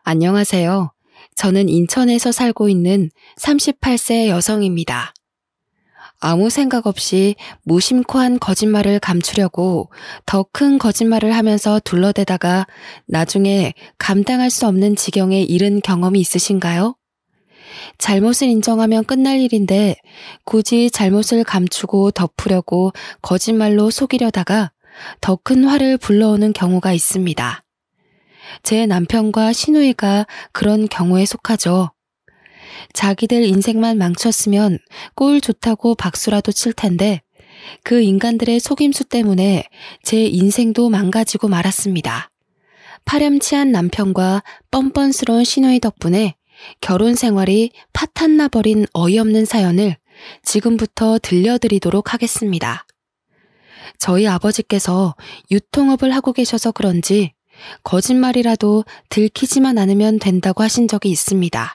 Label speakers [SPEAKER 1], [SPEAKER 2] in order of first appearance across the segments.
[SPEAKER 1] 안녕하세요. 저는 인천에서 살고 있는 38세 여성입니다. 아무 생각 없이 무심코 한 거짓말을 감추려고 더 큰 거짓말을 하면서 둘러대다가 나중에 감당할 수 없는 지경에 이른 경험이 있으신가요? 잘못을 인정하면 끝날 일인데 굳이 잘못을 감추고 덮으려고 거짓말로 속이려다가 더 큰 화를 불러오는 경우가 있습니다. 제 남편과 시누이가 그런 경우에 속하죠. 자기들 인생만 망쳤으면 꼴 좋다고 박수라도 칠 텐데 그 인간들의 속임수 때문에 제 인생도 망가지고 말았습니다. 파렴치한 남편과 뻔뻔스러운 시누이 덕분에 결혼 생활이 파탄나버린 어이없는 사연을 지금부터 들려드리도록 하겠습니다. 저희 아버지께서 유통업을 하고 계셔서 그런지 거짓말이라도 들키지만 않으면 된다고 하신 적이 있습니다.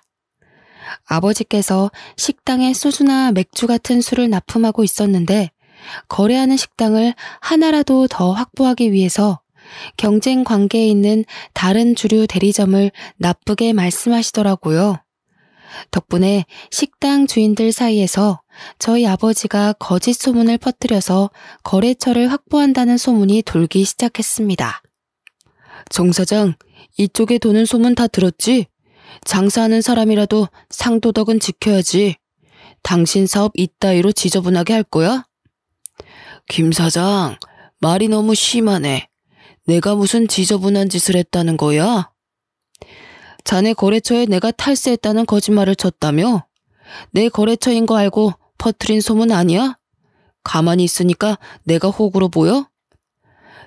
[SPEAKER 1] 아버지께서 식당에 소주나 맥주 같은 술을 납품하고 있었는데 거래하는 식당을 하나라도 더 확보하기 위해서 경쟁 관계에 있는 다른 주류 대리점을 나쁘게 말씀하시더라고요. 덕분에 식당 주인들 사이에서 저희 아버지가 거짓 소문을 퍼뜨려서 거래처를 확보한다는 소문이 돌기 시작했습니다. 정 사장, 이쪽에 도는 소문 다 들었지? 장사하는 사람이라도 상도덕은 지켜야지. 당신 사업 이따위로 지저분하게 할 거야? 김 사장, 말이 너무 심하네. 내가 무슨 지저분한 짓을 했다는 거야? 자네 거래처에 내가 탈세했다는 거짓말을 쳤다며? 내 거래처인 거 알고 퍼뜨린 소문 아니야? 가만히 있으니까 내가 호구로 보여?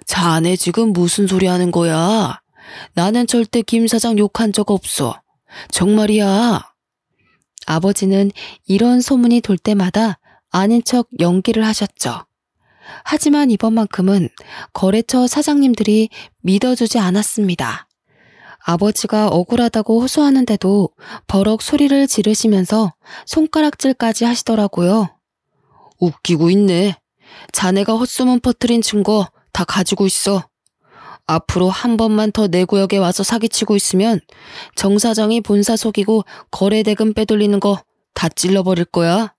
[SPEAKER 1] 자네 지금 무슨 소리 하는 거야? 나는 절대 김 사장 욕한 적 없어. 정말이야. 아버지는 이런 소문이 돌 때마다 아닌 척 연기를 하셨죠. 하지만 이번만큼은 거래처 사장님들이 믿어주지 않았습니다. 아버지가 억울하다고 호소하는데도 버럭 소리를 지르시면서 손가락질까지 하시더라고요. 웃기고 있네. 자네가 헛소문 퍼뜨린 증거 다 가지고 있어. 앞으로 한 번만 더 내 구역에 와서 사기치고 있으면 정 사장이 본사 속이고 거래대금 빼돌리는 거 다 찔러버릴 거야.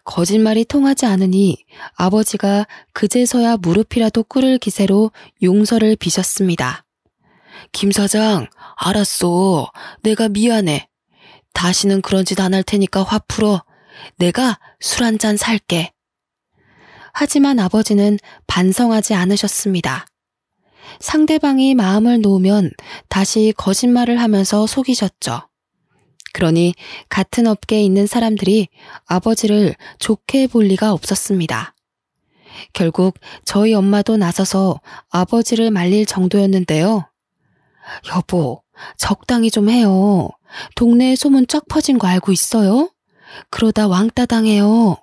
[SPEAKER 1] 거짓말이 통하지 않으니 아버지가 그제서야 무릎이라도 꿇을 기세로 용서를 비셨습니다. 김 사장, 알았어. 내가 미안해. 다시는 그런 짓 안 할 테니까 화 풀어. 내가 술 한 잔 살게. 하지만 아버지는 반성하지 않으셨습니다. 상대방이 마음을 놓으면 다시 거짓말을 하면서 속이셨죠. 그러니 같은 업계에 있는 사람들이 아버지를 좋게 볼 리가 없었습니다. 결국 저희 엄마도 나서서 아버지를 말릴 정도였는데요. 여보, 적당히 좀 해요. 동네에 소문 쫙 퍼진 거 알고 있어요? 그러다 왕따 당해요.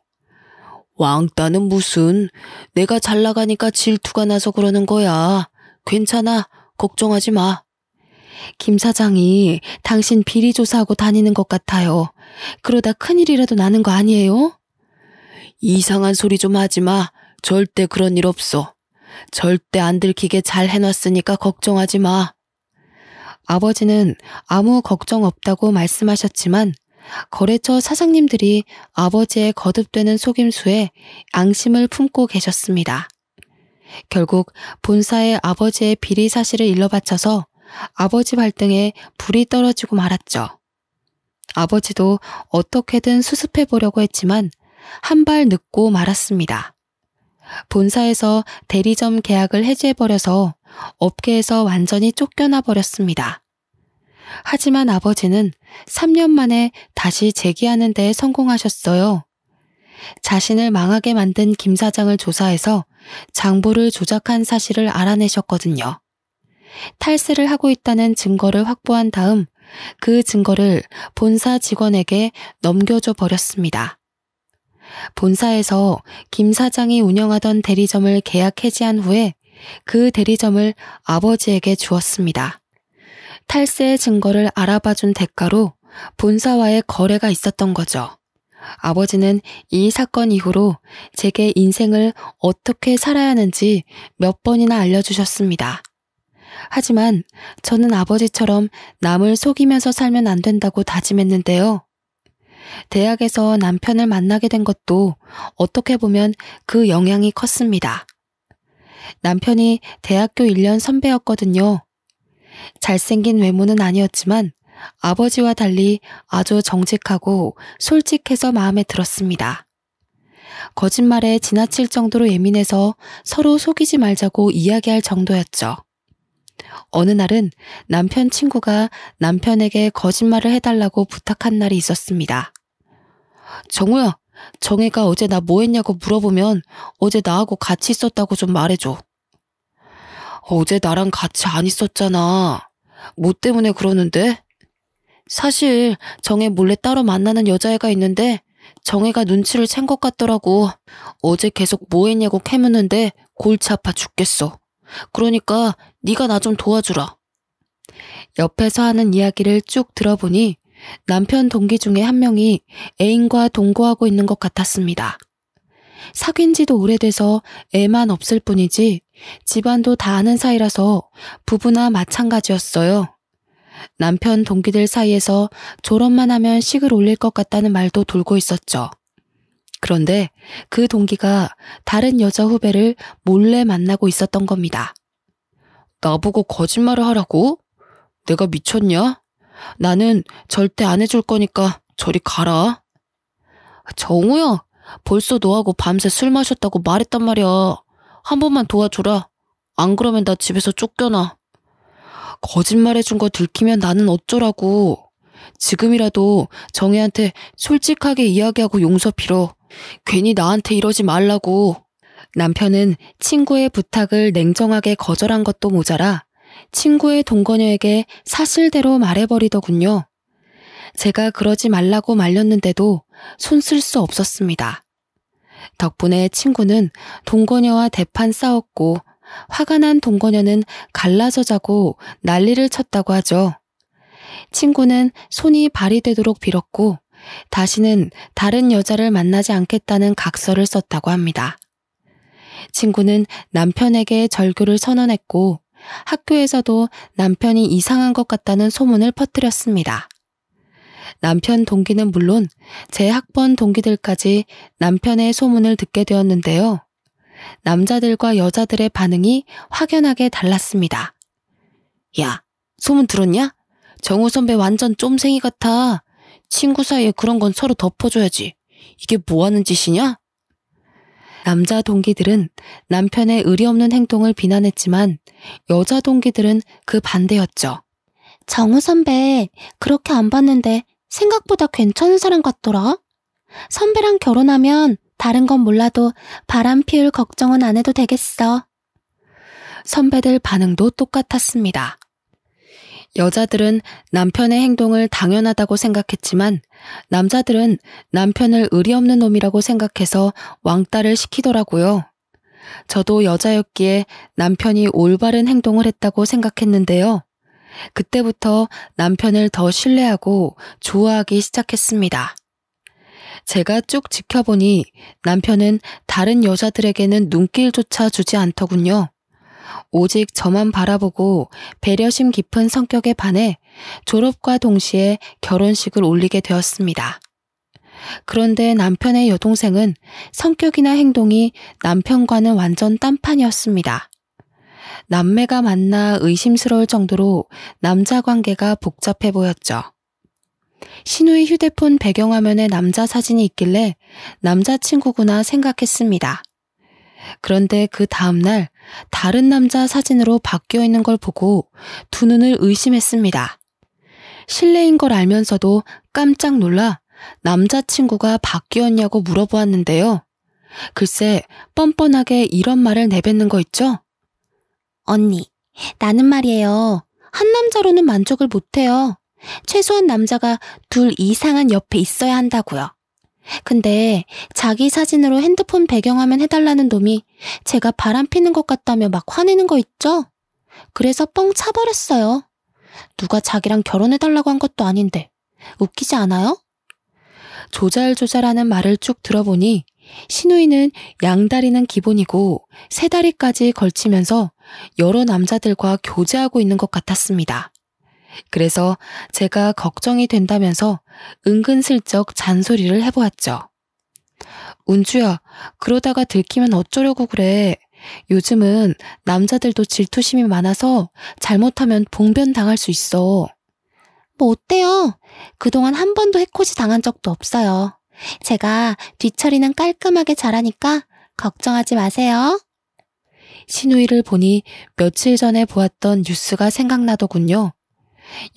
[SPEAKER 1] 왕따는 무슨, 내가 잘 나가니까 질투가 나서 그러는 거야. 괜찮아, 걱정하지 마. 김 사장이 당신 비리 조사하고 다니는 것 같아요. 그러다 큰일이라도 나는 거 아니에요? 이상한 소리 좀 하지 마. 절대 그런 일 없어. 절대 안 들키게 잘 해놨으니까 걱정하지 마. 아버지는 아무 걱정 없다고 말씀하셨지만 거래처 사장님들이 아버지의 거듭되는 속임수에 앙심을 품고 계셨습니다. 결국 본사에 아버지의 비리 사실을 일러바쳐서 아버지 발등에 불이 떨어지고 말았죠. 아버지도 어떻게든 수습해 보려고 했지만 한 발 늦고 말았습니다. 본사에서 대리점 계약을 해지해버려서 업계에서 완전히 쫓겨나 버렸습니다. 하지만 아버지는 3년 만에 다시 재기하는 데 성공하셨어요. 자신을 망하게 만든 김 사장을 조사해서 장부를 조작한 사실을 알아내셨거든요. 탈세를 하고 있다는 증거를 확보한 다음 그 증거를 본사 직원에게 넘겨줘 버렸습니다. 본사에서 김 사장이 운영하던 대리점을 계약 해지한 후에 그 대리점을 아버지에게 주었습니다. 탈세의 증거를 알아봐준 대가로 본사와의 거래가 있었던 거죠. 아버지는 이 사건 이후로 제게 인생을 어떻게 살아야 하는지 몇 번이나 알려주셨습니다. 하지만 저는 아버지처럼 남을 속이면서 살면 안 된다고 다짐했는데요. 대학에서 남편을 만나게 된 것도 어떻게 보면 그 영향이 컸습니다. 남편이 대학교 1년 선배였거든요. 잘생긴 외모는 아니었지만 아버지와 달리 아주 정직하고 솔직해서 마음에 들었습니다. 거짓말에 지나칠 정도로 예민해서 서로 속이지 말자고 이야기할 정도였죠. 어느 날은 남편 친구가 남편에게 거짓말을 해달라고 부탁한 날이 있었습니다. 정우야, 정혜가 어제 나 뭐 했냐고 물어보면 어제 나하고 같이 있었다고 좀 말해줘. 어제 나랑 같이 안 있었잖아. 뭐 때문에 그러는데? 사실 정혜 몰래 따로 만나는 여자애가 있는데 정혜가 눈치를 챈 것 같더라고. 어제 계속 뭐 했냐고 캐묻는데 골치 아파 죽겠어. 그러니까 네가 나 좀 도와주라. 옆에서 하는 이야기를 쭉 들어보니 남편 동기 중에 한 명이 애인과 동거하고 있는 것 같았습니다. 사귄 지도 오래돼서 애만 없을 뿐이지 집안도 다 아는 사이라서 부부나 마찬가지였어요. 남편 동기들 사이에서 졸업만 하면 식을 올릴 것 같다는 말도 돌고 있었죠. 그런데 그 동기가 다른 여자 후배를 몰래 만나고 있었던 겁니다. 나보고 거짓말을 하라고? 내가 미쳤냐? 나는 절대 안 해줄 거니까 저리 가라. 정우야, 벌써 너하고 밤새 술 마셨다고 말했단 말이야. 한 번만 도와줘라. 안 그러면 나 집에서 쫓겨나. 거짓말해준 거 들키면 나는 어쩌라고. 지금이라도 정혜한테 솔직하게 이야기하고 용서 빌어. 괜히 나한테 이러지 말라고. 남편은 친구의 부탁을 냉정하게 거절한 것도 모자라 친구의 동거녀에게 사실대로 말해버리더군요. 제가 그러지 말라고 말렸는데도 손쓸 수 없었습니다. 덕분에 친구는 동거녀와 대판 싸웠고 화가 난 동거녀는 갈라져 자고 난리를 쳤다고 하죠. 친구는 손이 발이 되도록 빌었고 다시는 다른 여자를 만나지 않겠다는 각서를 썼다고 합니다. 친구는 남편에게 절교를 선언했고 학교에서도 남편이 이상한 것 같다는 소문을 퍼뜨렸습니다. 남편 동기는 물론 제 학번 동기들까지 남편의 소문을 듣게 되었는데요. 남자들과 여자들의 반응이 확연하게 달랐습니다. 야, 소문 들었냐? 정우 선배 완전 쫌생이 같아. 친구 사이에 그런 건 서로 덮어줘야지. 이게 뭐 하는 짓이냐? 남자 동기들은 남편의 의리 없는 행동을 비난했지만 여자 동기들은 그 반대였죠. 정우 선배 그렇게 안 봤는데 생각보다 괜찮은 사람 같더라. 선배랑 결혼하면 다른 건 몰라도 바람 피울 걱정은 안 해도 되겠어. 선배들 반응도 똑같았습니다. 여자들은 남편의 행동을 당연하다고 생각했지만 남자들은 남편을 의리 없는 놈이라고 생각해서 왕따를 시키더라고요. 저도 여자였기에 남편이 올바른 행동을 했다고 생각했는데요. 그때부터 남편을 더 신뢰하고 좋아하기 시작했습니다. 제가 쭉 지켜보니 남편은 다른 여자들에게는 눈길조차 주지 않더군요. 오직 저만 바라보고 배려심 깊은 성격에 반해 졸업과 동시에 결혼식을 올리게 되었습니다. 그런데 남편의 여동생은 성격이나 행동이 남편과는 완전 딴판이었습니다. 남매가 만나 의심스러울 정도로 남자 관계가 복잡해 보였죠. 신우의 휴대폰 배경화면에 남자 사진이 있길래 남자친구구나 생각했습니다. 그런데 그 다음날 다른 남자 사진으로 바뀌어 있는 걸 보고 두 눈을 의심했습니다. 실례인 걸 알면서도 깜짝 놀라 남자친구가 바뀌었냐고 물어보았는데요. 글쎄 뻔뻔하게 이런 말을 내뱉는 거 있죠? 언니, 나는 말이에요. 한 남자로는 만족을 못해요. 최소한 남자가 둘 이상은 옆에 있어야 한다고요. 근데 자기 사진으로 핸드폰 배경화면 해달라는 놈이 제가 바람 피는 것 같다며 막 화내는 거 있죠? 그래서 뻥 차버렸어요. 누가 자기랑 결혼해달라고 한 것도 아닌데 웃기지 않아요? 조잘조잘하는 말을 쭉 들어보니 신우이는 양다리는 기본이고 세 다리까지 걸치면서 여러 남자들과 교제하고 있는 것 같았습니다. 그래서 제가 걱정이 된다면서 은근슬쩍 잔소리를 해보았죠. 운주야, 그러다가 들키면 어쩌려고 그래. 요즘은 남자들도 질투심이 많아서 잘못하면 봉변 당할 수 있어. 뭐 어때요? 그동안 한 번도 해코지 당한 적도 없어요. 제가 뒤처리는 깔끔하게 잘하니까 걱정하지 마세요. 신우이를 보니 며칠 전에 보았던 뉴스가 생각나더군요.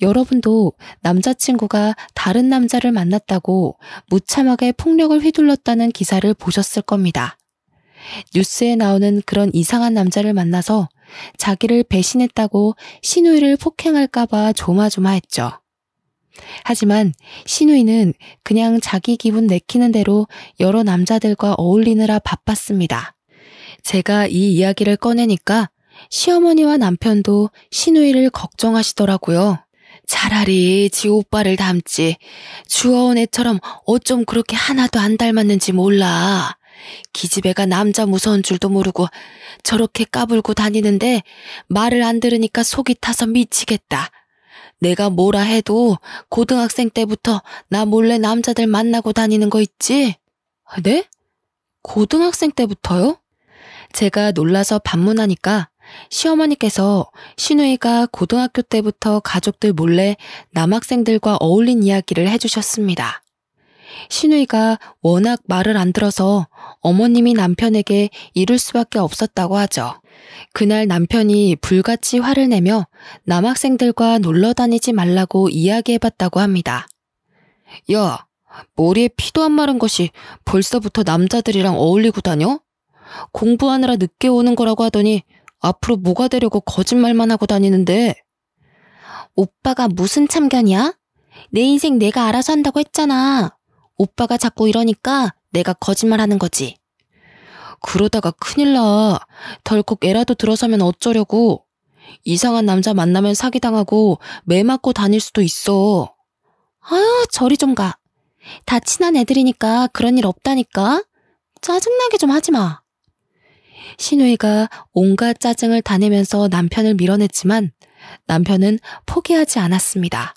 [SPEAKER 1] 여러분도 남자친구가 다른 남자를 만났다고 무참하게 폭력을 휘둘렀다는 기사를 보셨을 겁니다. 뉴스에 나오는 그런 이상한 남자를 만나서 자기를 배신했다고 신우이를 폭행할까봐 조마조마했죠. 하지만 신우이는 그냥 자기 기분 내키는 대로 여러 남자들과 어울리느라 바빴습니다. 제가 이 이야기를 꺼내니까 시어머니와 남편도 신우이를 걱정하시더라고요. 차라리 지 오빠를 닮지. 주워온 애처럼 어쩜 그렇게 하나도 안 닮았는지 몰라. 기집애가 남자 무서운 줄도 모르고 저렇게 까불고 다니는데 말을 안 들으니까 속이 타서 미치겠다. 내가 뭐라 해도 고등학생 때부터 나 몰래 남자들 만나고 다니는 거 있지? 네? 고등학생 때부터요? 제가 놀라서 반문하니까 시어머니께서 신우이가 고등학교 때부터 가족들 몰래 남학생들과 어울린 이야기를 해주셨습니다. 신우이가 워낙 말을 안 들어서 어머님이 남편에게 이룰 수밖에 없었다고 하죠. 그날 남편이 불같이 화를 내며 남학생들과 놀러 다니지 말라고 이야기해봤다고 합니다. 야, 머리에 피도 안 마른 것이 벌써부터 남자들이랑 어울리고 다녀? 공부하느라 늦게 오는 거라고 하더니 앞으로 뭐가 되려고 거짓말만 하고 다니는데. 오빠가 무슨 참견이야? 내 인생 내가 알아서 한다고 했잖아. 오빠가 자꾸 이러니까 내가 거짓말하는 거지. 그러다가 큰일 나. 덜컥 애라도 들어서면 어쩌려고. 이상한 남자 만나면 사기당하고 매 맞고 다닐 수도 있어. 아유, 저리 좀 가. 다 친한 애들이니까 그런 일 없다니까. 짜증나게 좀 하지 마. 신우이가 온갖 짜증을 다 내면서 남편을 밀어냈지만 남편은 포기하지 않았습니다.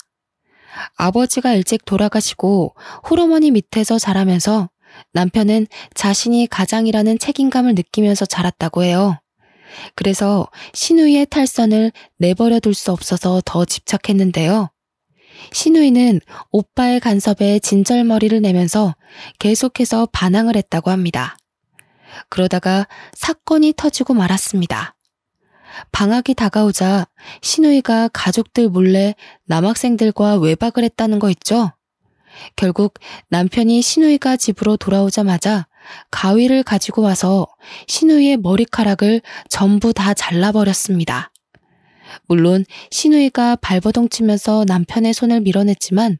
[SPEAKER 1] 아버지가 일찍 돌아가시고 홀어머니 밑에서 자라면서 남편은 자신이 가장이라는 책임감을 느끼면서 자랐다고 해요. 그래서 신우이의 탈선을 내버려 둘 수 없어서 더 집착했는데요. 신우이는 오빠의 간섭에 진절머리를 내면서 계속해서 반항을 했다고 합니다. 그러다가 사건이 터지고 말았습니다. 방학이 다가오자 신우이가 가족들 몰래 남학생들과 외박을 했다는 거 있죠? 결국 남편이 신우이가 집으로 돌아오자마자 가위를 가지고 와서 신우이의 머리카락을 전부 다 잘라버렸습니다. 물론 신우이가 발버둥 치면서 남편의 손을 밀어냈지만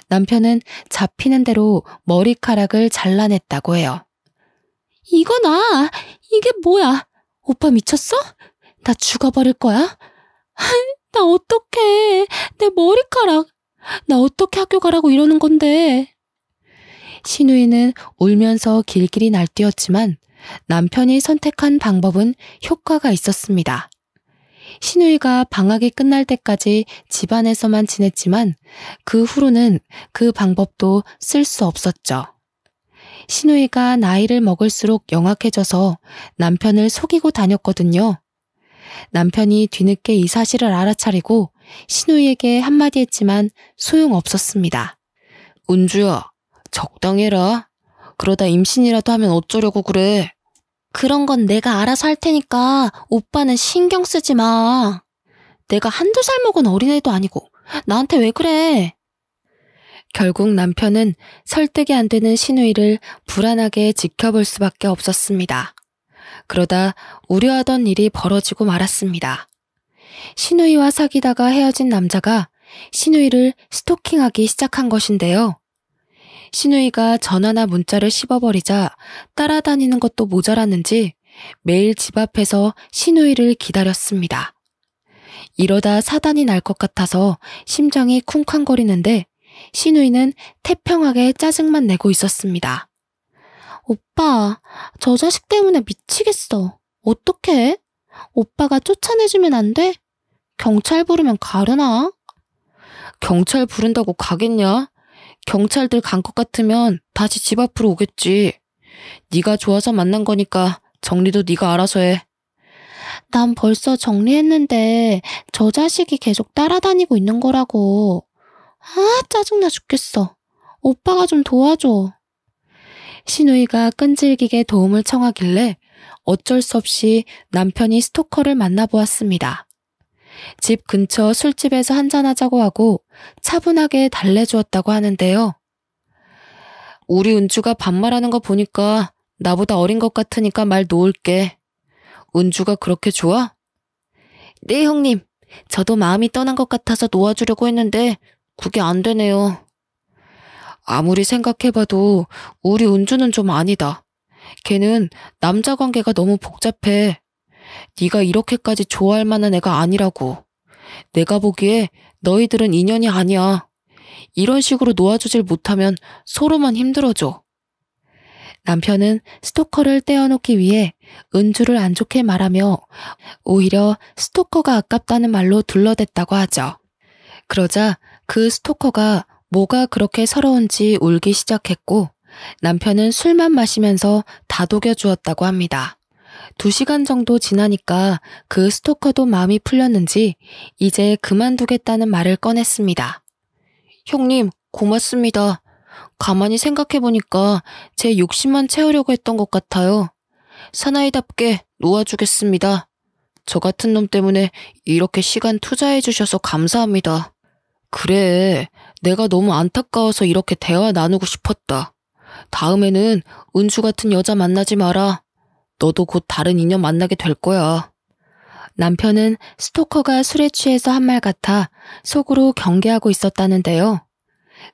[SPEAKER 1] 남편은 잡히는 대로 머리카락을 잘라냈다고 해요. 이거나! 이게 뭐야? 오빠 미쳤어? 나 죽어버릴 거야? 나 어떡해. 내 머리카락. 나 어떻게 학교 가라고 이러는 건데. 신우이는 울면서 길길이 날뛰었지만 남편이 선택한 방법은 효과가 있었습니다. 신우이가 방학이 끝날 때까지 집안에서만 지냈지만 그 후로는 그 방법도 쓸 수 없었죠. 신우이가 나이를 먹을수록 영악해져서 남편을 속이고 다녔거든요. 남편이 뒤늦게 이 사실을 알아차리고 신우이에게 한마디 했지만 소용없었습니다. 운주야, 적당히 해라. 그러다 임신이라도 하면 어쩌려고 그래. 그런 건 내가 알아서 할 테니까 오빠는 신경 쓰지 마. 내가 한두 살 먹은 어린애도 아니고 나한테 왜 그래? 결국 남편은 설득이 안 되는 신우이를 불안하게 지켜볼 수밖에 없었습니다. 그러다 우려하던 일이 벌어지고 말았습니다. 신우이와 사귀다가 헤어진 남자가 신우이를 스토킹하기 시작한 것인데요. 신우이가 전화나 문자를 씹어버리자 따라다니는 것도 모자랐는지 매일 집 앞에서 신우이를 기다렸습니다. 이러다 사단이 날 것 같아서 심장이 쿵쾅거리는데 신우이는 태평하게 짜증만 내고 있었습니다.
[SPEAKER 2] 오빠, 저 자식 때문에 미치겠어. 어떡해? 오빠가 쫓아내주면 안 돼? 경찰 부르면 가려나?
[SPEAKER 1] 경찰 부른다고 가겠냐? 경찰들 간 것 같으면 다시 집 앞으로 오겠지. 네가 좋아서 만난 거니까 정리도 네가 알아서 해.
[SPEAKER 2] 난 벌써 정리했는데 저 자식이 계속 따라다니고 있는 거라고. 아, 짜증나 죽겠어. 오빠가 좀 도와줘.
[SPEAKER 1] 신우이가 끈질기게 도움을 청하길래 어쩔 수 없이 남편이 스토커를 만나보았습니다. 집 근처 술집에서 한잔하자고 하고 차분하게 달래주었다고 하는데요. 우리 은주가 반말하는 거 보니까 나보다 어린 것 같으니까 말 놓을게. 은주가 그렇게 좋아? 네, 형님. 저도 마음이 떠난 것 같아서 놓아주려고 했는데 그게 안 되네요. 아무리 생각해봐도 우리 은주는 좀 아니다. 걔는 남자 관계가 너무 복잡해. 네가 이렇게까지 좋아할 만한 애가 아니라고. 내가 보기에 너희들은 인연이 아니야. 이런 식으로 놓아주질 못하면 서로만 힘들어져. 남편은 스토커를 떼어놓기 위해 은주를 안 좋게 말하며 오히려 스토커가 아깝다는 말로 둘러댔다고 하죠. 그러자 그 스토커가 뭐가 그렇게 서러운지 울기 시작했고 남편은 술만 마시면서 다독여 주었다고 합니다. 2시간 정도 지나니까 그 스토커도 마음이 풀렸는지 이제 그만두겠다는 말을 꺼냈습니다. 형님, 고맙습니다. 가만히 생각해보니까 제 욕심만 채우려고 했던 것 같아요. 사나이답게 놓아주겠습니다. 저 같은 놈 때문에 이렇게 시간 투자해주셔서 감사합니다. 그래, 내가 너무 안타까워서 이렇게 대화 나누고 싶었다. 다음에는 은주 같은 여자 만나지 마라. 너도 곧 다른 인연 만나게 될 거야. 남편은 스토커가 술에 취해서 한 말 같아 속으로 경계하고 있었다는데요.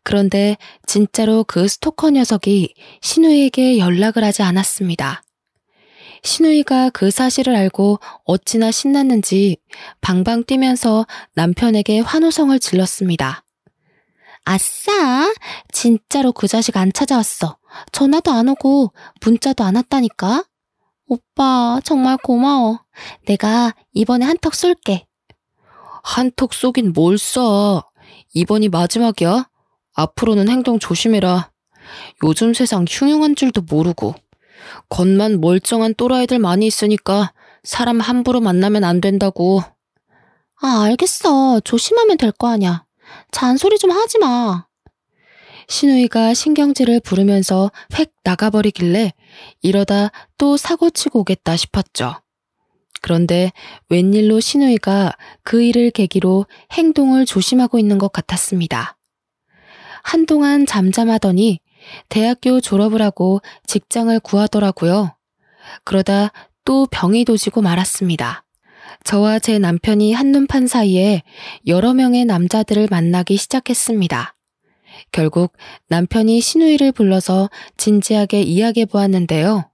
[SPEAKER 1] 그런데 진짜로 그 스토커 녀석이 신우이에게 연락을 하지 않았습니다. 신우이가 그 사실을 알고 어찌나 신났는지 방방 뛰면서 남편에게 환호성을 질렀습니다.
[SPEAKER 2] 아싸! 진짜로 그 자식 안 찾아왔어. 전화도 안 오고 문자도 안 왔다니까. 오빠 정말 고마워. 내가 이번에 한턱 쏠게.
[SPEAKER 1] 한턱 쏘긴 뭘 쏴. 이번이 마지막이야. 앞으로는 행동 조심해라. 요즘 세상 흉흉한 줄도 모르고. 겉만 멀쩡한 또라이들 많이 있으니까 사람 함부로 만나면 안 된다고.
[SPEAKER 2] 아, 알겠어. 조심하면 될 거 아냐. 잔소리 좀 하지 마.
[SPEAKER 1] 신우이가 신경질을 부르면서 획 나가버리길래 이러다 또 사고치고 오겠다 싶었죠. 그런데 웬일로 신우이가 그 일을 계기로 행동을 조심하고 있는 것 같았습니다. 한동안 잠잠하더니 대학교 졸업을 하고 직장을 구하더라고요. 그러다 또 병이 도지고 말았습니다. 저와 제 남편이 한눈판 사이에 여러 명의 남자들을 만나기 시작했습니다. 결국 남편이 신우이를 불러서 진지하게 이야기해 보았는데요.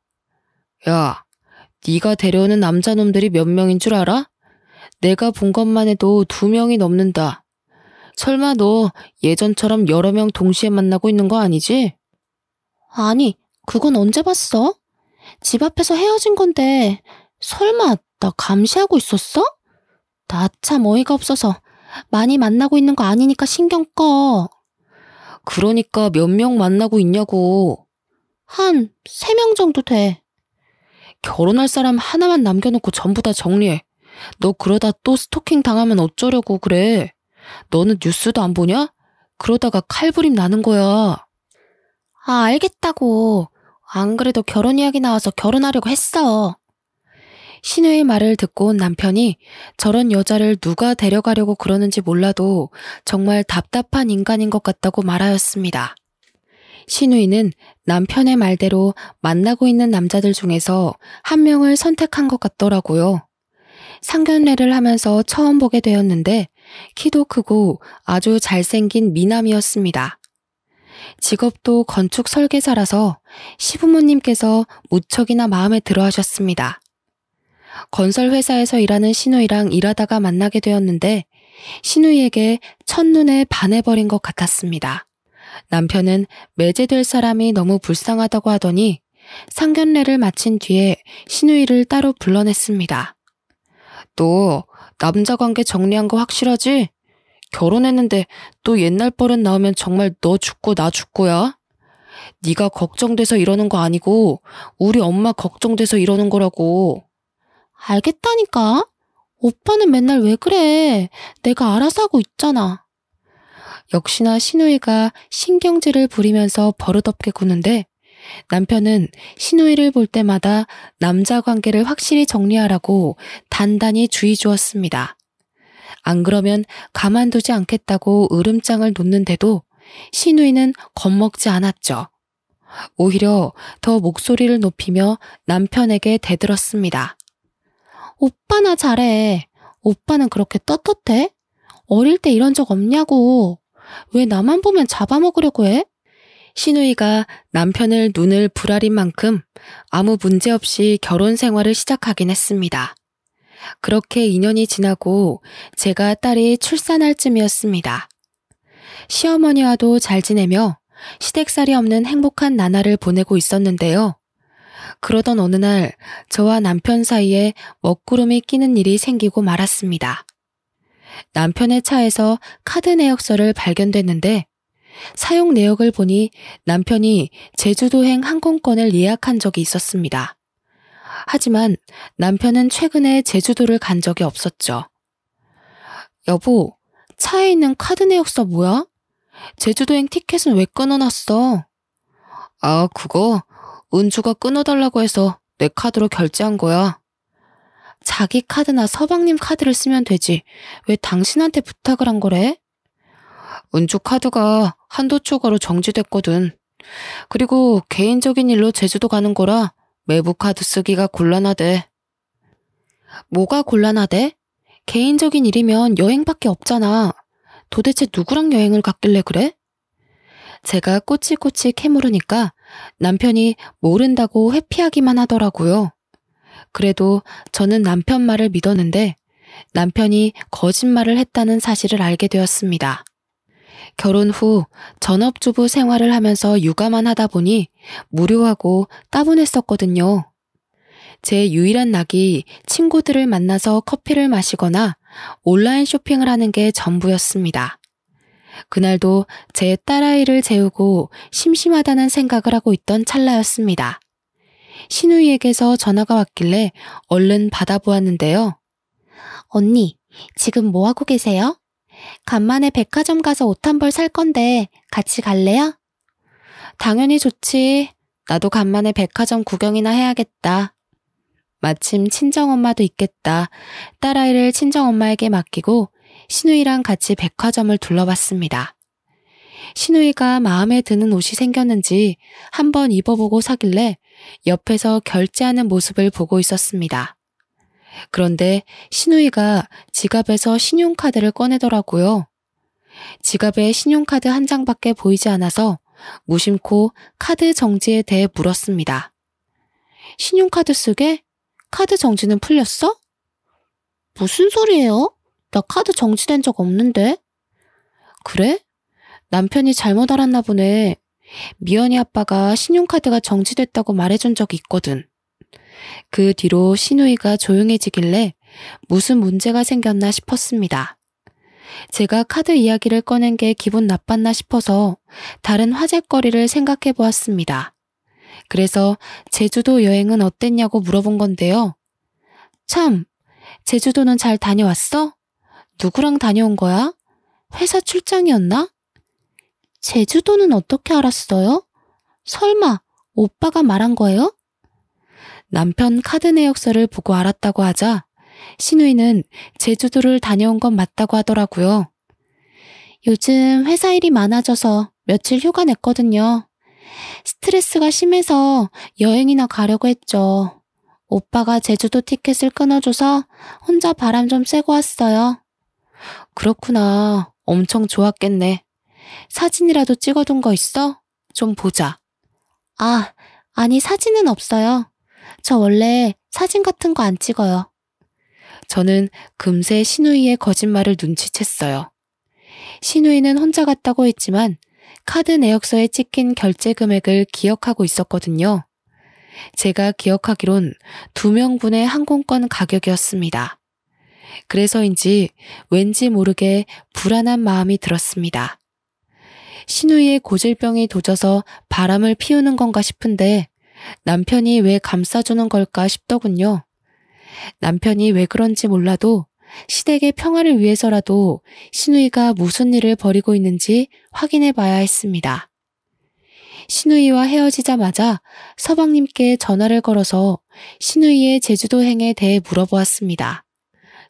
[SPEAKER 1] 야, 네가 데려오는 남자놈들이 몇 명인 줄 알아? 내가 본 것만 해도 2명이 넘는다. 설마 너 예전처럼 여러 명 동시에 만나고 있는 거 아니지?
[SPEAKER 2] 아니, 그건 언제 봤어? 집 앞에서 헤어진 건데 설마 나 감시하고 있었어? 나 참 어이가 없어서 많이 만나고 있는 거 아니니까 신경 꺼.
[SPEAKER 1] 그러니까 몇 명 만나고 있냐고.
[SPEAKER 2] 한 3명 정도 돼.
[SPEAKER 1] 결혼할 사람 하나만 남겨놓고 전부 다 정리해. 너 그러다 또 스토킹 당하면 어쩌려고 그래. 너는 뉴스도 안 보냐? 그러다가 칼부림 나는 거야.
[SPEAKER 2] 아, 알겠다고. 안 그래도 결혼 이야기 나와서 결혼하려고 했어.
[SPEAKER 1] 신우의 말을 듣고 온 남편이 저런 여자를 누가 데려가려고 그러는지 몰라도 정말 답답한 인간인 것 같다고 말하였습니다. 신우이는 남편의 말대로 만나고 있는 남자들 중에서 한 명을 선택한 것 같더라고요. 상견례를 하면서 처음 보게 되었는데 키도 크고 아주 잘생긴 미남이었습니다. 직업도 건축 설계사라서 시부모님께서 무척이나 마음에 들어 하셨습니다. 건설회사에서 일하는 신우이랑 일하다가 만나게 되었는데 신우이에게 첫눈에 반해버린 것 같았습니다. 남편은 매제될 사람이 너무 불쌍하다고 하더니 상견례를 마친 뒤에 신우이를 따로 불러냈습니다. 너 남자 관계 정리한 거 확실하지? 결혼했는데 또 옛날 버릇 나오면 정말 너 죽고 나 죽고야. 네가 걱정돼서 이러는 거 아니고 우리 엄마 걱정돼서 이러는 거라고.
[SPEAKER 2] 알겠다니까. 오빠는 맨날 왜 그래? 내가 알아서 하고 있잖아.
[SPEAKER 1] 역시나 신우이가 신경질을 부리면서 버릇없게 구는데 남편은 신우이를 볼 때마다 남자 관계를 확실히 정리하라고 단단히 주의 주었습니다. 안 그러면 가만두지 않겠다고 으름장을 놓는데도 신우이는 겁먹지 않았죠. 오히려 더 목소리를 높이며 남편에게 대들었습니다.
[SPEAKER 2] 오빠나 잘해. 오빠는 그렇게 떳떳해? 어릴 때 이런 적 없냐고. 왜 나만 보면 잡아먹으려고 해?
[SPEAKER 1] 신우이가 남편을 눈을 부라린 만큼 아무 문제 없이 결혼 생활을 시작하긴 했습니다. 그렇게 2년이 지나고 제가 딸이 출산할 쯤이었습니다. 시어머니와도 잘 지내며 시댁살이 없는 행복한 나날을 보내고 있었는데요. 그러던 어느 날 저와 남편 사이에 먹구름이 끼는 일이 생기고 말았습니다. 남편의 차에서 카드 내역서를 발견됐는데 사용 내역을 보니 남편이 제주도행 항공권을 예약한 적이 있었습니다. 하지만 남편은 최근에 제주도를 간 적이 없었죠. 여보, 차에 있는 카드 내역서 뭐야? 제주도행 티켓은 왜 끊어놨어? 아, 그거 은주가 끊어달라고 해서 내 카드로 결제한 거야. 자기 카드나 서방님 카드를 쓰면 되지. 왜 당신한테 부탁을 한 거래? 은주 카드가 한도 초과로 정지됐거든. 그리고 개인적인 일로 제주도 가는 거라 외부 카드 쓰기가 곤란하대. 뭐가 곤란하대? 개인적인 일이면 여행밖에 없잖아. 도대체 누구랑 여행을 갔길래 그래? 제가 꼬치꼬치 캐물으니까 남편이 모른다고 회피하기만 하더라고요. 그래도 저는 남편 말을 믿었는데 남편이 거짓말을 했다는 사실을 알게 되었습니다. 결혼 후 전업주부 생활을 하면서 육아만 하다 보니 무료하고 따분했었거든요. 제 유일한 낙이 친구들을 만나서 커피를 마시거나 온라인 쇼핑을 하는 게 전부였습니다. 그날도 제 딸아이를 재우고 심심하다는 생각을 하고 있던 찰나였습니다. 신우이에게서 전화가 왔길래 얼른 받아보았는데요.
[SPEAKER 2] 언니, 지금 뭐 하고 계세요? 간만에 백화점 가서 옷 한 벌 살 건데 같이 갈래요?
[SPEAKER 1] 당연히 좋지. 나도 간만에 백화점 구경이나 해야겠다. 마침 친정엄마도 있겠다. 딸아이를 친정엄마에게 맡기고 신우이랑 같이 백화점을 둘러봤습니다. 신우이가 마음에 드는 옷이 생겼는지 한번 입어보고 사길래 옆에서 결제하는 모습을 보고 있었습니다. 그런데 신우이가 지갑에서 신용카드를 꺼내더라고요. 지갑에 신용카드 한 장밖에 보이지 않아서 무심코 카드 정지에 대해 물었습니다. 신용카드 쓰게? 카드 정지는 풀렸어?
[SPEAKER 2] 무슨 소리예요? 나 카드 정지된 적 없는데.
[SPEAKER 1] 그래? 남편이 잘못 알았나 보네. 미연이 아빠가 신용카드가 정지됐다고 말해준 적이 있거든. 그 뒤로 신우이가 조용해지길래 무슨 문제가 생겼나 싶었습니다. 제가 카드 이야기를 꺼낸 게 기분 나빴나 싶어서 다른 화제거리를 생각해 보았습니다. 그래서 제주도 여행은 어땠냐고 물어본 건데요. 참, 제주도는 잘 다녀왔어? 누구랑 다녀온 거야? 회사 출장이었나?
[SPEAKER 2] 제주도는 어떻게 알았어요? 설마 오빠가 말한 거예요?
[SPEAKER 1] 남편 카드 내역서를 보고 알았다고 하자 신우이는 제주도를 다녀온 건 맞다고 하더라고요.
[SPEAKER 2] 요즘 회사 일이 많아져서 며칠 휴가 냈거든요. 스트레스가 심해서 여행이나 가려고 했죠. 오빠가 제주도 티켓을 끊어줘서 혼자 바람 좀 쐬고 왔어요.
[SPEAKER 1] 그렇구나. 엄청 좋았겠네. 사진이라도 찍어둔 거 있어? 좀 보자.
[SPEAKER 2] 아, 아니 사진은 없어요. 저 원래 사진 같은 거 안 찍어요.
[SPEAKER 1] 저는 금세 신우이의 거짓말을 눈치챘어요. 신우이는 혼자 갔다고 했지만 카드 내역서에 찍힌 결제 금액을 기억하고 있었거든요. 제가 기억하기론 2명분의 항공권 가격이었습니다. 그래서인지 왠지 모르게 불안한 마음이 들었습니다. 신우이의 고질병이 도져서 바람을 피우는 건가 싶은데 남편이 왜 감싸주는 걸까 싶더군요. 남편이 왜 그런지 몰라도 시댁의 평화를 위해서라도 신우이가 무슨 일을 벌이고 있는지 확인해 봐야 했습니다. 신우이와 헤어지자마자 서방님께 전화를 걸어서 신우이의 제주도행에 대해 물어보았습니다.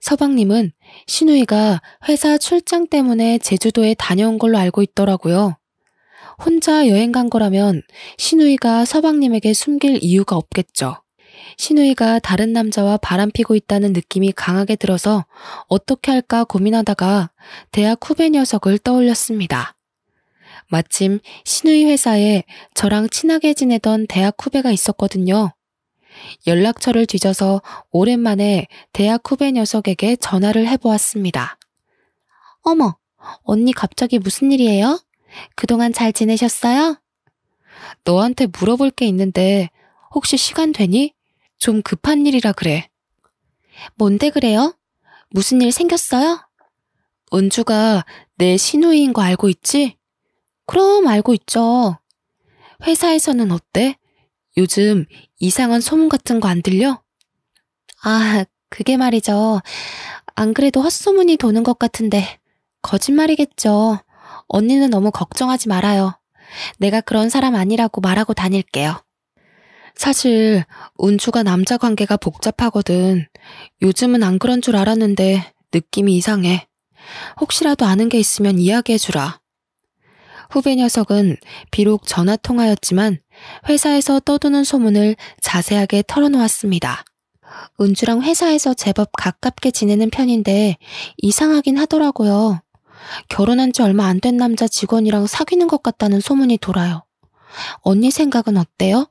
[SPEAKER 1] 서방님은 신우이가 회사 출장 때문에 제주도에 다녀온 걸로 알고 있더라고요. 혼자 여행 간 거라면 신우이가 서방님에게 숨길 이유가 없겠죠. 신우이가 다른 남자와 바람피고 있다는 느낌이 강하게 들어서 어떻게 할까 고민하다가 대학 후배 녀석을 떠올렸습니다. 마침 신우이 회사에 저랑 친하게 지내던 대학 후배가 있었거든요. 연락처를 뒤져서 오랜만에 대학 후배 녀석에게 전화를 해보았습니다.
[SPEAKER 2] 어머, 언니 갑자기 무슨 일이에요? 그동안 잘 지내셨어요?
[SPEAKER 1] 너한테 물어볼 게 있는데 혹시 시간 되니? 좀 급한 일이라 그래.
[SPEAKER 2] 뭔데 그래요? 무슨 일 생겼어요?
[SPEAKER 1] 은주가 내 신우이인 거 알고 있지?
[SPEAKER 2] 그럼 알고 있죠.
[SPEAKER 1] 회사에서는 어때? 요즘 이상한 소문 같은 거 안 들려?
[SPEAKER 2] 아, 그게 말이죠. 안 그래도 헛소문이 도는 것 같은데 거짓말이겠죠. 언니는 너무 걱정하지 말아요. 내가 그런 사람 아니라고 말하고 다닐게요.
[SPEAKER 1] 사실 은주가 남자 관계가 복잡하거든. 요즘은 안 그런 줄 알았는데 느낌이 이상해. 혹시라도 아는 게 있으면 이야기해주라. 후배 녀석은 비록 전화통화였지만 회사에서 떠도는 소문을 자세하게 털어놓았습니다.
[SPEAKER 2] 은주랑 회사에서 제법 가깝게 지내는 편인데 이상하긴 하더라고요. 결혼한 지 얼마 안 된 남자 직원이랑 사귀는 것 같다는 소문이 돌아요. 언니 생각은 어때요?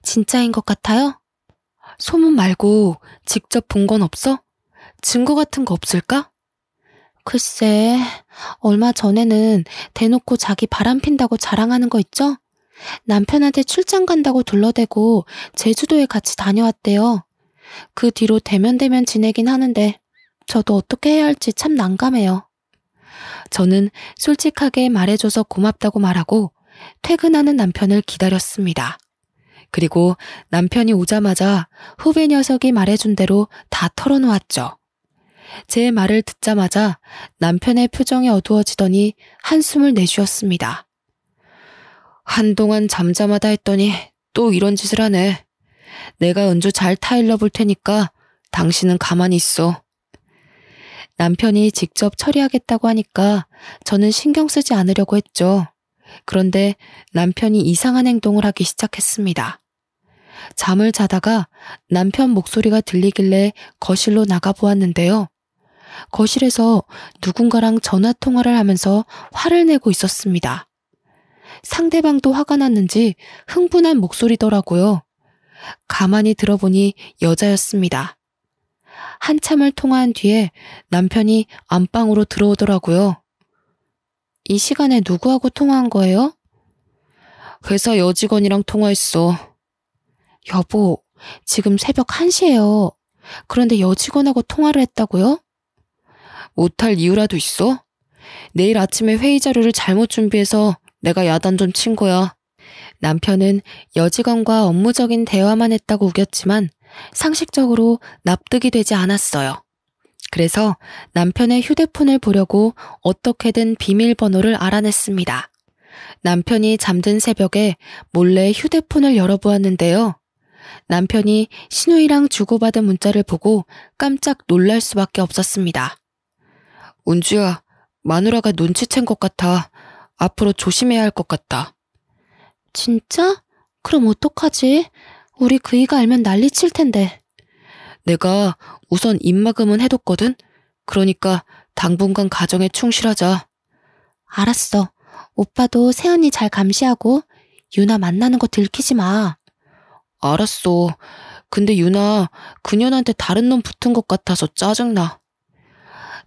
[SPEAKER 2] 진짜인 것 같아요?
[SPEAKER 1] 소문 말고 직접 본 건 없어? 증거 같은 거 없을까?
[SPEAKER 2] 글쎄, 얼마 전에는 대놓고 자기 바람핀다고 자랑하는 거 있죠? 남편한테 출장 간다고 둘러대고 제주도에 같이 다녀왔대요. 그 뒤로 대면대면 지내긴 하는데 저도 어떻게 해야 할지 참 난감해요.
[SPEAKER 1] 저는 솔직하게 말해줘서 고맙다고 말하고 퇴근하는 남편을 기다렸습니다. 그리고 남편이 오자마자 후배 녀석이 말해준 대로 다 털어놓았죠. 제 말을 듣자마자 남편의 표정이 어두워지더니 한숨을 내쉬었습니다. 한동안 잠잠하다 했더니 또 이런 짓을 하네. 내가 은주 잘 타일러 볼 테니까 당신은 가만히 있어. 남편이 직접 처리하겠다고 하니까 저는 신경 쓰지 않으려고 했죠. 그런데 남편이 이상한 행동을 하기 시작했습니다. 잠을 자다가 남편 목소리가 들리길래 거실로 나가보았는데요. 거실에서 누군가랑 전화통화를 하면서 화를 내고 있었습니다. 상대방도 화가 났는지 흥분한 목소리더라고요. 가만히 들어보니 여자였습니다. 한참을 통화한 뒤에 남편이 안방으로 들어오더라고요.
[SPEAKER 2] 이 시간에 누구하고 통화한 거예요?
[SPEAKER 1] 회사 여직원이랑 통화했어.
[SPEAKER 2] 여보, 지금 새벽 1시예요. 그런데 여직원하고 통화를 했다고요?
[SPEAKER 1] 못할 이유라도 있어? 내일 아침에 회의 자료를 잘못 준비해서 내가 야단 좀 친 거야. 남편은 여직원과 업무적인 대화만 했다고 우겼지만 상식적으로 납득이 되지 않았어요. 그래서 남편의 휴대폰을 보려고 어떻게든 비밀번호를 알아냈습니다. 남편이 잠든 새벽에 몰래 휴대폰을 열어보았는데요. 남편이 신우이랑 주고받은 문자를 보고 깜짝 놀랄 수밖에 없었습니다. 은주야, 마누라가 눈치챈 것 같아. 앞으로 조심해야 할 것 같다.
[SPEAKER 2] 진짜? 그럼 어떡하지? 우리 그이가 알면 난리칠 텐데.
[SPEAKER 1] 내가 우선 입막음은 해뒀거든? 그러니까 당분간 가정에 충실하자.
[SPEAKER 2] 알았어. 오빠도 새언니 잘 감시하고 유나 만나는 거 들키지 마.
[SPEAKER 1] 알았어. 근데 유나 그년한테 다른 놈 붙은 것 같아서 짜증나.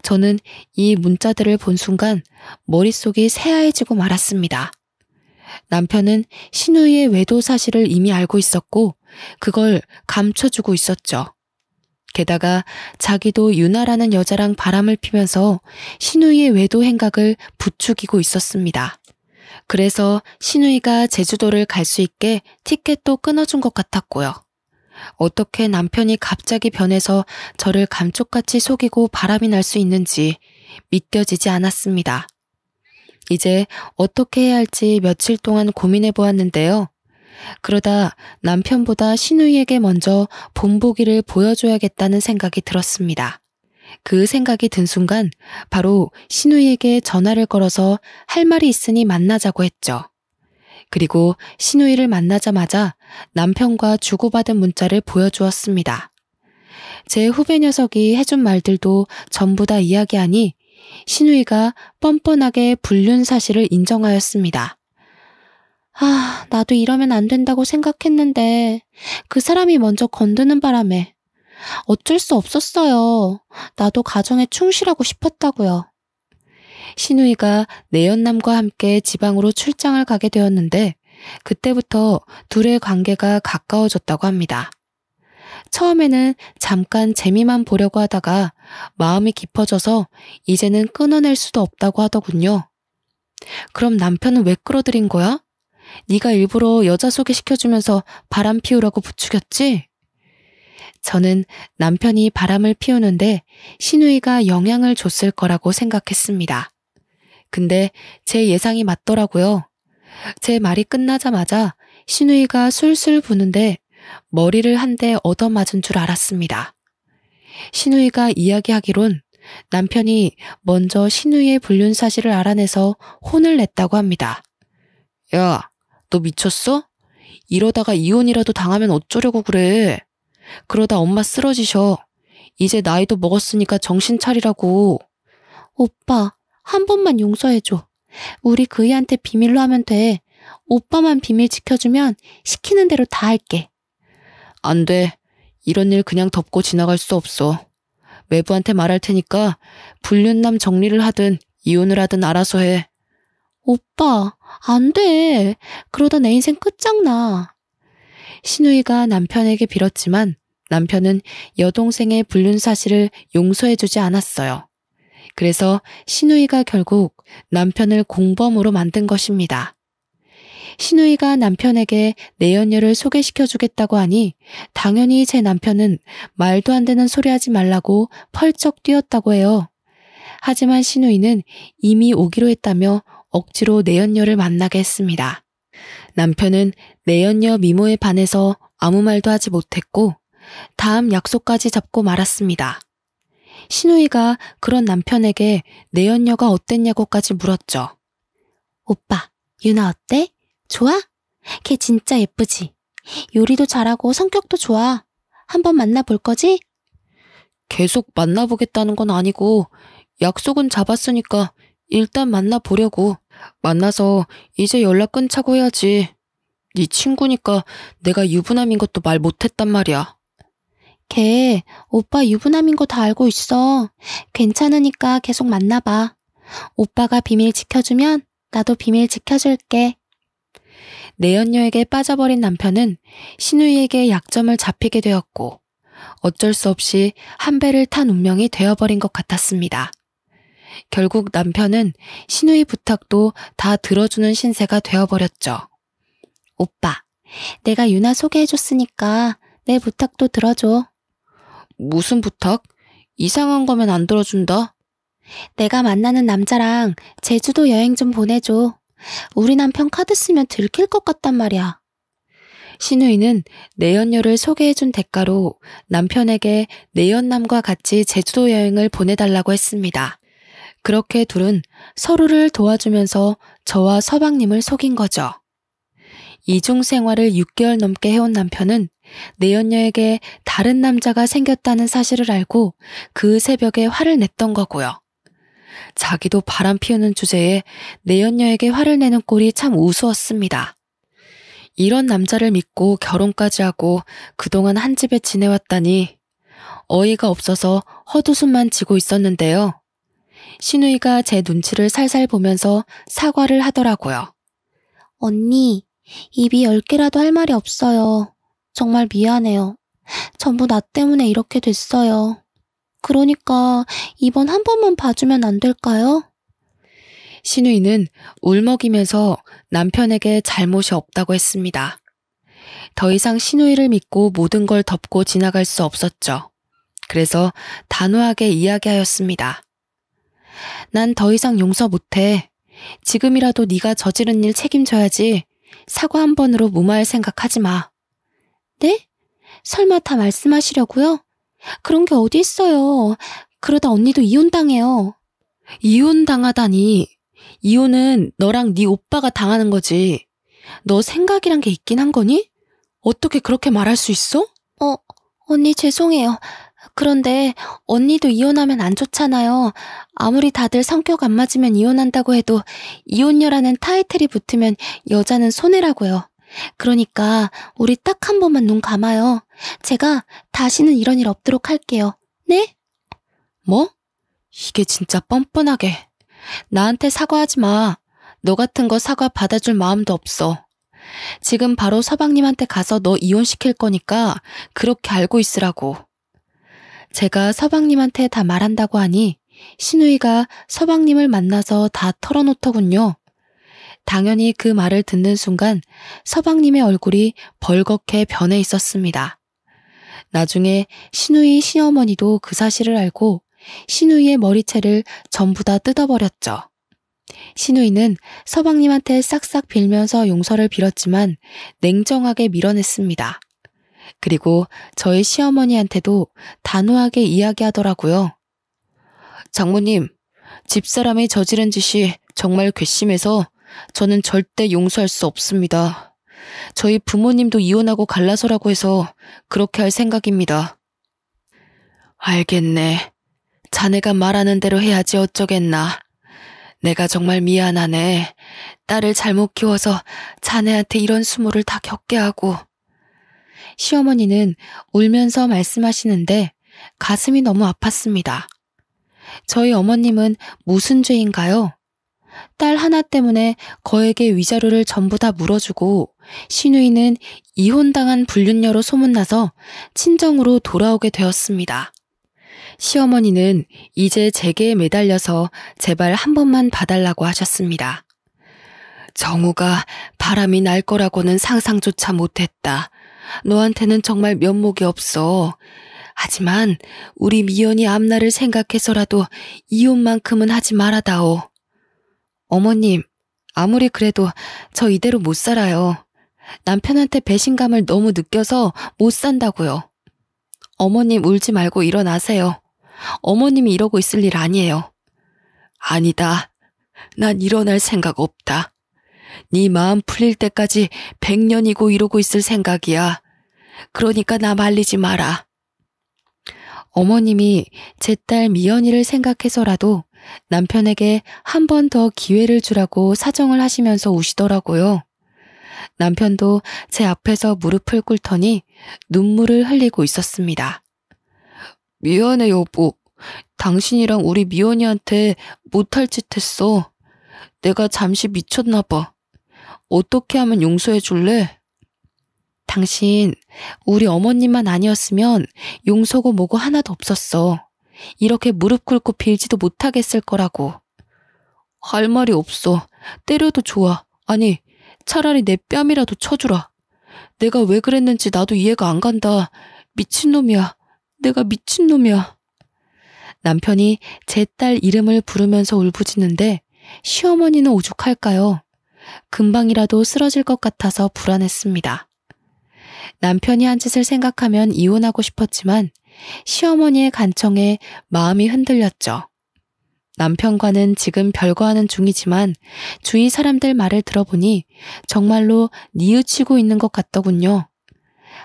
[SPEAKER 1] 저는 이 문자들을 본 순간 머릿속이 새하얘지고 말았습니다. 남편은 신우이의 외도 사실을 이미 알고 있었고 그걸 감춰주고 있었죠. 게다가 자기도 유나라는 여자랑 바람을 피면서 신우이의 외도 행각을 부추기고 있었습니다. 그래서 신우이가 제주도를 갈 수 있게 티켓도 끊어준 것 같았고요. 어떻게 남편이 갑자기 변해서 저를 감쪽같이 속이고 바람이 날 수 있는지 믿겨지지 않았습니다. 이제 어떻게 해야 할지 며칠 동안 고민해 보았는데요. 그러다 남편보다 신우이에게 먼저 본보기를 보여줘야겠다는 생각이 들었습니다. 그 생각이 든 순간 바로 신우이에게 전화를 걸어서 할 말이 있으니 만나자고 했죠. 그리고 신우이를 만나자마자 남편과 주고받은 문자를 보여주었습니다. 제 후배 녀석이 해준 말들도 전부 다 이야기하니 신우이가 뻔뻔하게 불륜 사실을 인정하였습니다. 나도 이러면 안 된다고 생각했는데 그 사람이 먼저 건드는 바람에 어쩔 수 없었어요. 나도 가정에 충실하고 싶었다고요. 신우이가 내연남과 함께 지방으로 출장을 가게 되었는데 그때부터 둘의 관계가 가까워졌다고 합니다. 처음에는 잠깐 재미만 보려고 하다가 마음이 깊어져서 이제는 끊어낼 수도 없다고 하더군요. 그럼 남편은 왜 끌어들인 거야? 네가 일부러 여자 소개시켜주면서 바람 피우라고 부추겼지? 저는 남편이 바람을 피우는데 신우이가 영향을 줬을 거라고 생각했습니다. 근데 제 예상이 맞더라고요. 제 말이 끝나자마자 신우이가 술술 부는데 머리를 한 대 얻어맞은 줄 알았습니다. 신우이가 이야기하기론 남편이 먼저 신우이의 불륜 사실을 알아내서 혼을 냈다고 합니다. 야, 너 미쳤어? 이러다가 이혼이라도 당하면 어쩌려고 그래. 그러다 엄마 쓰러지셔. 이제 나이도 먹었으니까 정신 차리라고.
[SPEAKER 2] 오빠, 한 번만 용서해줘. 우리 그이한테 비밀로 하면 돼. 오빠만 비밀 지켜주면 시키는 대로 다 할게.
[SPEAKER 1] 안 돼. 이런 일 그냥 덮고 지나갈 수 없어. 외부한테 말할 테니까 불륜남 정리를 하든 이혼을 하든 알아서 해.
[SPEAKER 2] 오빠, 안 돼. 그러다 내 인생 끝장나.
[SPEAKER 1] 신우이가 남편에게 빌었지만 남편은 여동생의 불륜 사실을 용서해주지 않았어요. 그래서 신우이가 결국 남편을 공범으로 만든 것입니다. 신우이가 남편에게 내연녀를 소개시켜주겠다고 하니 당연히 제 남편은 말도 안 되는 소리 하지 말라고 펄쩍 뛰었다고 해요. 하지만 신우이는 이미 오기로 했다며 억지로 내연녀를 만나게 했습니다. 남편은 내연녀 미모에 반해서 아무 말도 하지 못했고 다음 약속까지 잡고 말았습니다. 신우이가 그런 남편에게 내연녀가 어땠냐고까지 물었죠.
[SPEAKER 2] 오빠, 유나 어때? 좋아? 걔 진짜 예쁘지? 요리도 잘하고 성격도 좋아. 한번 만나볼 거지?
[SPEAKER 1] 계속 만나보겠다는 건 아니고 약속은 잡았으니까 일단 만나보려고. 만나서 이제 연락 끊자고 해야지. 네 친구니까 내가 유부남인 것도 말 못했단 말이야.
[SPEAKER 2] 걔 오빠 유부남인 거 다 알고 있어. 괜찮으니까 계속 만나봐. 오빠가 비밀 지켜주면 나도 비밀 지켜줄게.
[SPEAKER 1] 내연녀에게 빠져버린 남편은 신우이에게 약점을 잡히게 되었고 어쩔 수 없이 한 배를 탄 운명이 되어버린 것 같았습니다. 결국 남편은 신우이 부탁도 다 들어주는 신세가 되어버렸죠.
[SPEAKER 2] 오빠, 내가 유나 소개해줬으니까 내 부탁도 들어줘.
[SPEAKER 1] 무슨 부탁? 이상한 거면 안 들어준다.
[SPEAKER 2] 내가 만나는 남자랑 제주도 여행 좀 보내줘. 우리 남편 카드 쓰면 들킬 것 같단 말이야.
[SPEAKER 1] 신우이는 내연녀를 소개해준 대가로 남편에게 내연남과 같이 제주도 여행을 보내달라고 했습니다. 그렇게 둘은 서로를 도와주면서 저와 서방님을 속인 거죠. 이중 생활을 6개월 넘게 해온 남편은 내연녀에게 다른 남자가 생겼다는 사실을 알고 그 새벽에 화를 냈던 거고요. 자기도 바람 피우는 주제에 내연녀에게 화를 내는 꼴이 참 우스웠습니다. 이런 남자를 믿고 결혼까지 하고 그동안 한 집에 지내왔다니 어이가 없어서 헛웃음만 지고 있었는데요. 신우이가 제 눈치를 살살 보면서 사과를 하더라고요.
[SPEAKER 2] 언니, 입이 10개라도 할 말이 없어요. 정말 미안해요. 전부 나 때문에 이렇게 됐어요. 그러니까 이번 한 번만 봐주면 안 될까요?
[SPEAKER 1] 신우이는 울먹이면서 남편에게 잘못이 없다고 했습니다. 더 이상 신우이를 믿고 모든 걸 덮고 지나갈 수 없었죠. 그래서 단호하게 이야기하였습니다. 난 더 이상 용서 못해. 지금이라도 네가 저지른 일 책임져야지. 사과 한 번으로 무마할 생각하지 마.
[SPEAKER 2] 네? 설마 다 말씀하시려고요? 그런 게 어디 있어요. 그러다 언니도 이혼당해요.
[SPEAKER 1] 이혼당하다니. 이혼은 너랑 네 오빠가 당하는 거지. 너 생각이란 게 있긴 한 거니? 어떻게 그렇게 말할 수 있어?
[SPEAKER 2] 언니 죄송해요. 그런데 언니도 이혼하면 안 좋잖아요. 아무리 다들 성격 안 맞으면 이혼한다고 해도 이혼녀라는 타이틀이 붙으면 여자는 손해라고요. 그러니까 우리 딱 한 번만 눈 감아요. 제가 다시는 이런 일 없도록 할게요. 네?
[SPEAKER 1] 뭐? 이게 진짜 뻔뻔하게. 나한테 사과하지 마. 너 같은 거 사과 받아줄 마음도 없어. 지금 바로 서방님한테 가서 너 이혼시킬 거니까 그렇게 알고 있으라고. 제가 서방님한테 다 말한다고 하니 신우이가 서방님을 만나서 다 털어놓더군요. 당연히 그 말을 듣는 순간 서방님의 얼굴이 벌겋게 변해 있었습니다. 나중에 신우이 시어머니도 그 사실을 알고 신우이의 머리채를 전부 다 뜯어버렸죠. 신우이는 서방님한테 싹싹 빌면서 용서를 빌었지만 냉정하게 밀어냈습니다. 그리고 저희 시어머니한테도 단호하게 이야기하더라고요. 장모님, 집사람이 저지른 짓이 정말 괘씸해서 저는 절대 용서할 수 없습니다. 저희 부모님도 이혼하고 갈라서라고 해서 그렇게 할 생각입니다. 알겠네. 자네가 말하는 대로 해야지 어쩌겠나. 내가 정말 미안하네. 딸을 잘못 키워서 자네한테 이런 수모를 다 겪게 하고. 시어머니는 울면서 말씀하시는데 가슴이 너무 아팠습니다. 저희 어머님은 무슨 죄인가요? 딸 하나 때문에 거액의 위자료를 전부 다 물어주고 신우이는 이혼당한 불륜녀로 소문나서 친정으로 돌아오게 되었습니다. 시어머니는 이제 제게에 매달려서 제발 한 번만 봐달라고 하셨습니다. 정우가 바람이 날 거라고는 상상조차 못했다. 너한테는 정말 면목이 없어. 하지만 우리 미연이 앞날을 생각해서라도 이혼만큼은 하지 말아다오. 어머님, 아무리 그래도 저 이대로 못 살아요. 남편한테 배신감을 너무 느껴서 못 산다고요. 어머님 울지 말고 일어나세요. 어머님이 이러고 있을 일 아니에요. 아니다. 난 일어날 생각 없다. 네 마음 풀릴 때까지 100년이고 이러고 있을 생각이야. 그러니까 나 말리지 마라. 어머님이 제 딸 미연이를 생각해서라도 남편에게 한 번 더 기회를 주라고 사정을 하시면서 우시더라고요. 남편도 제 앞에서 무릎을 꿇더니 눈물을 흘리고 있었습니다. 미안해 여보. 당신이랑 우리 미연이한테 못할 짓 했어. 내가 잠시 미쳤나 봐. 어떻게 하면 용서해 줄래? 당신 우리 어머님만 아니었으면 용서고 뭐고 하나도 없었어. 이렇게 무릎 꿇고 빌지도 못하겠을 거라고. 할 말이 없어. 때려도 좋아. 아니 차라리 내 뺨이라도 쳐주라. 내가 왜 그랬는지 나도 이해가 안 간다. 미친놈이야. 내가 미친놈이야. 남편이 제 딸 이름을 부르면서 울부짖는데 시어머니는 오죽할까요? 금방이라도 쓰러질 것 같아서 불안했습니다. 남편이 한 짓을 생각하면 이혼하고 싶었지만 시어머니의 간청에 마음이 흔들렸죠. 남편과는 지금 별거하는 중이지만 주위 사람들 말을 들어보니 정말로 뉘우치고 있는 것 같더군요.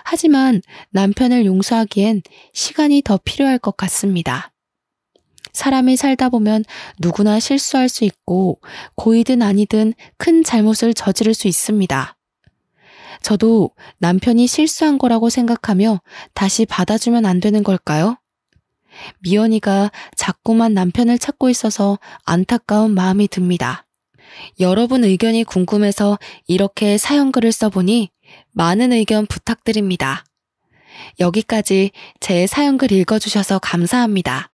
[SPEAKER 1] 하지만 남편을 용서하기엔 시간이 더 필요할 것 같습니다. 사람이 살다 보면 누구나 실수할 수 있고 고이든 아니든 큰 잘못을 저지를 수 있습니다. 저도 남편이 실수한 거라고 생각하며 다시 받아주면 안 되는 걸까요? 미연이가 자꾸만 남편을 찾고 있어서 안타까운 마음이 듭니다. 여러분 의견이 궁금해서 이렇게 사연글을 써보니 많은 의견 부탁드립니다. 여기까지 제 사연글 읽어주셔서 감사합니다.